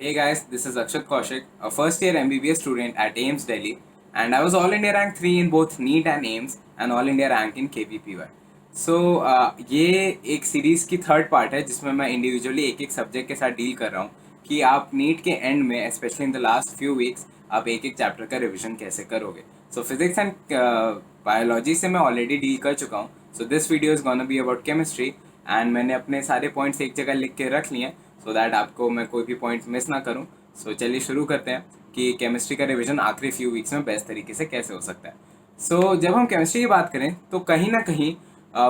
Hey guys, this is Akshat Kaushik, a first year MBBS student at AIMS Delhi, and I was All India rank 3 in both NEET and AIMS and All India rank in KVPY. So ये एक series की third part है जिसमें मैं individually एक एक subject के साथ डील कर रहा हूँ कि आप नीट के एंड में specially in the last few weeks आप एक एक चैप्टर का रिवीजन कैसे करोगे. सो फिजिक्स एंड बायोलॉजी से मैं ऑलरेडी डील कर चुका हूँ. So this video is gonna be about chemistry and मैंने अपने सारे पॉइंट्स एक जगह लिख के रख लिए हैं सो दैट आपको मैं कोई भी पॉइंट मिस ना करूं. सो चलिए शुरू करते हैं कि केमिस्ट्री का रिवीजन आखिरी फ्यू वीक्स में बेस्ट तरीके से कैसे हो सकता है. सो जब हम केमिस्ट्री की बात करें तो कहीं ना कहीं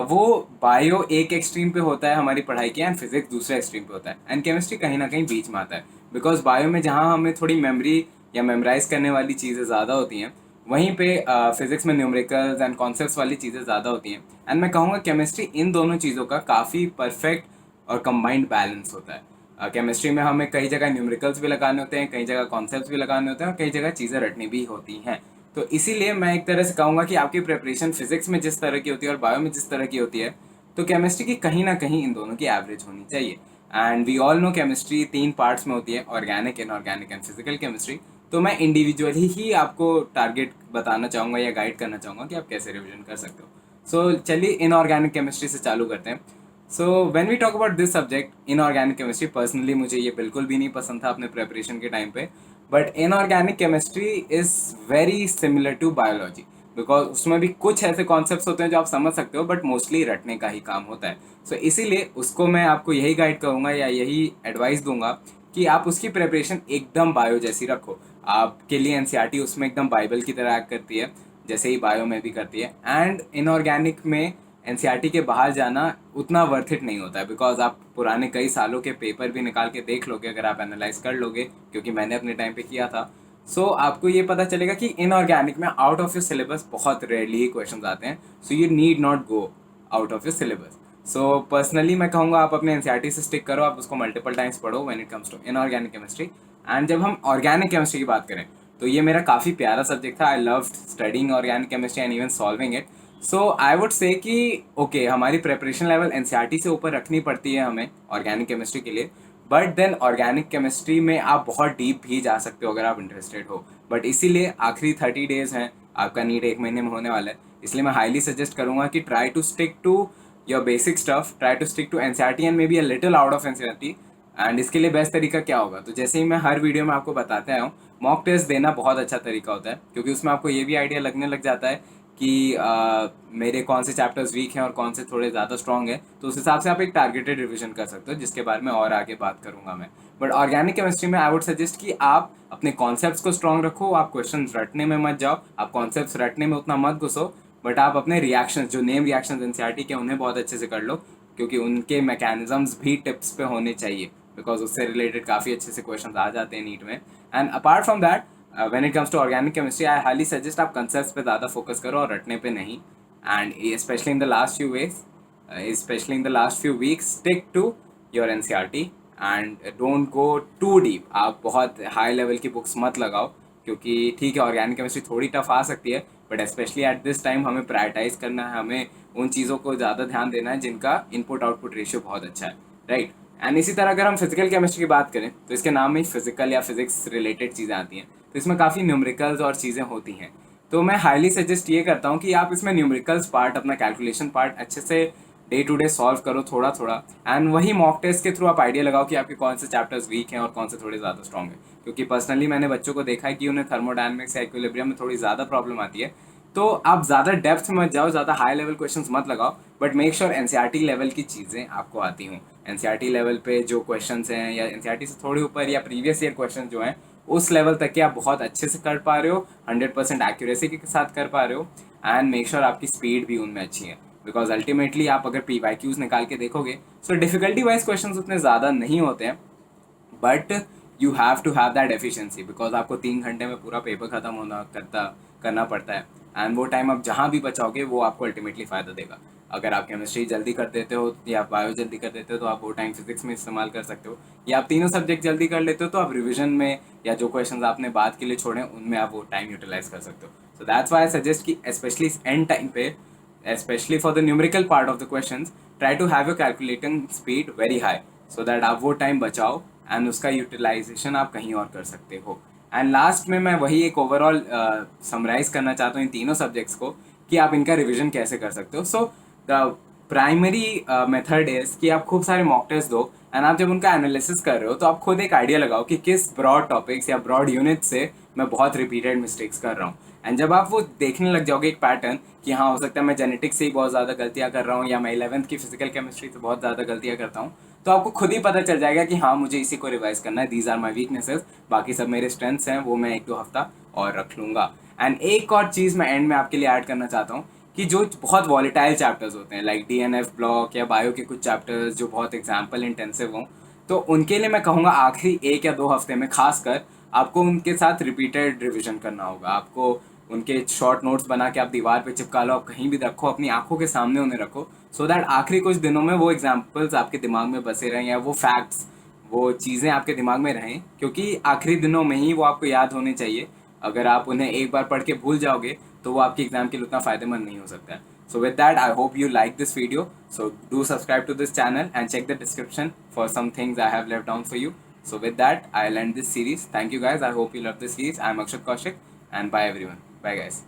वो बायो एक एक्सट्रीम पे होता है हमारी पढ़ाई के एंड फिजिक्स दूसरे एक्सट्रीम पे होता है एंड केमिस्ट्री कहीं ना कहीं बीच में आता है. बिकॉज बायो में जहाँ हमें थोड़ी मेमोरी या मेमोराइज करने वाली चीज़ें ज़्यादा होती हैं वहीं पे फिजिक्स में न्यूमेरिकल्स एंड कॉन्सेप्ट्स वाली चीज़ें ज़्यादा होती हैं. एंड मैं कहूँगा केमिस्ट्री इन दोनों चीज़ों का काफ़ी परफेक्ट और कंबाइंड बैलेंस होता है. केमिस्ट्री में हमें कई जगह न्यूमेरिकल्स भी लगाने होते हैं, कई जगह कॉन्सेप्ट्स भी लगाने होते हैं और कई जगह चीज़ें रटनी भी होती हैं. तो इसीलिए मैं एक तरह से कहूँगा कि आपकी प्रिपरेशन फिजिक्स में जिस तरह की होती है और बायो में जिस तरह की होती है तो केमिस्ट्री की कहीं ना कहीं इन दोनों की एवरेज होनी चाहिए. And we all know chemistry 3 parts में होती है, organic, inorganic and physical chemistry. तो मैं इंडिविजुअली ही आपको टारगेट बताना चाहूँगा या गाइड करना चाहूँगा कि आप कैसे रिविजन कर सकते हो. सो चलिए इनऑर्गेनिक केमिस्ट्री से चालू करते हैं. So when we talk about this subject inorganic chemistry, personally मुझे ये बिल्कुल भी नहीं पसंद था अपने प्रिपरेशन के टाइम पे. But inorganic chemistry is very similar to biology because उसमें भी कुछ ऐसे कॉन्सेप्ट्स होते हैं जो आप समझ सकते हो बट मोस्टली रटने का ही काम होता है. सो इसीलिए उसको मैं आपको यही गाइड करूँगा या यही एडवाइस दूंगा कि आप उसकी प्रिपरेशन एकदम बायो जैसी रखो. आपके लिए एनसीईआरटी उसमें एकदम बाइबल की तरह एक्ट करती है जैसे ही बायो में भी करती है. एंड इनऑर्गेनिक में एनसीईआरटी के बाहर जाना उतना वर्थ इट नहीं होता है बिकॉज आप पुराने कई सालों के पेपर भी निकाल के देख लोगे अगर आप एनालाइज कर लोगे, क्योंकि मैंने अपने टाइम पे किया था. सो आपको ये पता चलेगा कि इनऑर्गेनिक में आउट ऑफ योर सिलेबस बहुत रेयरली ही क्वेश्चन आते हैं. So you need not go out of your syllabus. So personally मैं कहूँगा आप अपने एनसीईआरटी से स्टिक करो, आप उसको मल्टीपल टाइम्स पढ़ो when it comes to inorganic chemistry. And जब हम ऑर्गेनिक केमिस्ट्री की बात करें तो ये मेरा काफ़ी प्यारा सब्जेक्ट था. I love studying organic chemistry and even solving it. So I would say कि ओके हमारी प्रिपरेशन लेवल एनसीईआरटी से ऊपर रखनी पड़ती है हमें ऑर्गेनिक केमिस्ट्री के लिए. बट देन ऑर्गेनिक केमिस्ट्री में आप बहुत डीप भी जा सकते हो अगर आप इंटरेस्टेड हो. बट इसीलिए आखिरी 30 डेज हैं, आपका नीट 1 महीने में होने वाला है, इसलिए मैं हाईली सजेस्ट करूँगा कि try to stick to your basic stuff, try to stick to NCERT and maybe a little out of NCERT. And इसके लिए बेस्ट तरीका क्या होगा, तो जैसे ही मैं हर वीडियो में आपको बताते आया हूँ, मॉक टेस्ट देना बहुत अच्छा तरीका होता है क्योंकि उसमें आपको ये भी आइडिया लगने लग जाता है कि मेरे कौन से चैप्टर्स वीक हैं और कौन से थोड़े ज़्यादा स्ट्रॉन्ग हैं. तो उस हिसाब से आप एक टारगेटेड रिवीजन कर सकते हो जिसके बारे में और आगे बात करूंगा मैं. बट ऑर्गेनिक केमिस्ट्री में आई वुड सजेस्ट कि आप अपने कॉन्सेप्ट्स को स्ट्रॉन्ग रखो, आप क्वेश्चन रटने में मत जाओ, आप कॉन्सेप्ट्स रटने में उतना मत घुसो. बट आप अपने रिएक्शंस जो नेम रिएक्शंस एनसीईआरटी के उन्हें बहुत अच्छे से कर लो क्योंकि उनके मैकेनिज्म्स भी टिप्स पे होने चाहिए बिकॉज उससे रिलेटेड काफ़ी अच्छे से क्वेश्चन आ जाते हैं नीट में. And apart from that when it comes to organic chemistry I highly suggest आप कंसेप्ट्स पे ज़्यादा फोकस करो और रटने पे नहीं. And specially in the last few weeks, especially in the last few weeks, stick to your NCERT and don't go too deep. आप बहुत हाई लेवल की बुक्स मत लगाओ क्योंकि ठीक है ऑर्गेनिक केमिस्ट्री थोड़ी टफ आ सकती है but specially at this time हमें प्रायोरिटाइज करना है, हमें उन चीज़ों को ज़्यादा ध्यान देना है जिनका इनपुट आउटपुट रेशियो बहुत अच्छा है, राइट. एंड इसी तरह अगर हम फिजिकल केमिस्ट्री की बात करें तो इसके नाम में ही फिजिकल या फिजिक्स रिलेटेड चीज़ें आती हैं तो इसमें काफ़ी न्यूमेरिकल्स और चीज़ें होती हैं. तो मैं हाईली सजेस्ट ये करता हूँ कि आप इसमें न्यूमेरिकल्स पार्ट, अपना कैलकुलेशन पार्ट अच्छे से डे टू डे सॉल्व करो थोड़ा थोड़ा. एंड वही मॉक टेस्ट के थ्रू आप आइडिया लगाओ कि आपके कौन से चैप्टर्स वीक हैं और कौन से थोड़े ज़्यादा स्ट्रॉन्ग हैं. क्योंकि पर्सनली मैंने बच्चों को देखा है कि उन्हें थर्मोडायनेमिक्स या इक्विलिब्रियम में थोड़ी ज़्यादा प्रॉब्लम आती है. तो आप ज़्यादा डेप्थ में मत जाओ, ज़्यादा हाई लेवल क्वेश्चंस मत लगाओ, but make sure NCERT level की चीज़ें आपको आती हों. एनसीईआरटी लेवल पे जो क्वेश्चंस हैं या एनसीईआरटी से थोड़े ऊपर या प्रीवियस ईयर क्वेश्चन जो हैं उस लेवल तक के आप बहुत अच्छे से कर पा रहे हो, 100% एक्यूरेसी के साथ कर पा रहे हो. एंड मेक श्योर आपकी स्पीड भी उनमें अच्छी है बिकॉज अल्टीमेटली आप अगर PYQs निकाल के देखोगे सो डिफिकल्टी वाइज क्वेश्चन उतने ज़्यादा नहीं होते हैं but you have to have that efficiency because आपको 3 घंटे में पूरा पेपर खत्म करना पड़ता है. एंड वो टाइम आप जहाँ भी बचाओगे वो आपको अल्टीमेटली फ़ायदा देगा. अगर आप केमिस्ट्री जल्दी कर देते हो या बायो जल्दी कर देते हो तो आप वो टाइम फिजिक्स में इस्तेमाल कर सकते हो, या आप तीनों सब्जेक्ट जल्दी कर लेते हो तो आप रिविजन में या जो क्वेश्चन आपने बाद के लिए छोड़े उनमें आप वो टाइम यूटिलाइज कर सकते हो. So that's why I suggest कि स्पेशली एंड टाइम पे, especially for the numerical part of the questions, try to have your calculating speed very high so that आप वो टाइम बचाओ एंड उसका यूटिलाइजेशन आप कहीं और कर सकते हो। एंड लास्ट में मैं वही एक ओवरऑल समराइज करना चाहता हूँ इन तीनों सब्जेक्ट्स को कि आप इनका रिविजन कैसे कर सकते हो। So the primary method is कि आप खूब सारे मॉक टेस्ट दो एंड आप जब उनका एनालिसिस कर रहे हो तो आप खुद एक आइडिया लगाओ कि किस ब्रॉड टॉपिक्स या ब्रॉड यूनिट से मैं बहुत रिपीटेड मिस्टेक्स कर रहा हूँ। एंड जब आप वो देखने लग जाओगे एक पैटर्न कि हाँ हो सकता है मैं जेनेटिक्स से ही बहुत ज़्यादा गलतियाँ कर रहा हूँ या मैं 11th की फिजिकल केमिस्ट्री से बहुत ज़्यादा गलतियाँ करता हूँ, तो आपको खुद ही पता चल जाएगा कि हाँ मुझे इसी को रिवाइज करना है, दीज आर माई वीकनेसेस, बाकी सब मेरे स्ट्रेंथ्स हैं, वो मैं 1-2 हफ्ता और रख लूँगा। एंड एक और चीज़ मैं एंड में आपके लिए ऐड करना चाहता हूँ कि जो बहुत वॉलेटाइल चैप्टर्स होते हैं लाइक DNF ब्लॉक या बायो के कुछ चैप्टर्स जो बहुत एग्जाम्पल इंटेंसिव हों, तो उनके लिए मैं कहूँगा आखिरी 1 या 2 हफ्ते में खासकर आपको उनके साथ रिपीटेड रिविजन करना होगा। आपको उनके शॉर्ट नोट्स बना के आप दीवार पे चिपका लो, आप कहीं भी रखो, अपनी आंखों के सामने उन्हें रखो, सो दैट आखिरी कुछ दिनों में वो एग्जाम्पल्स आपके दिमाग में बसे रहें या वो फैक्ट्स, वो चीज़ें आपके दिमाग में रहें, क्योंकि आखिरी दिनों में ही वो आपको याद होने चाहिए। अगर आप उन्हें एक बार पढ़ के भूल जाओगे तो वो आपके एग्जाम के लिए उतना फ़ायदेमंद नहीं हो सकता है। So with that, I hope you like this video. So do subscribe to this channel and check the description for some things I have left down for you. So with that, I'll end this series. Thank you guys. I hope you love this series. I'm Akshat Kaushik and bye everyone. Bye guys.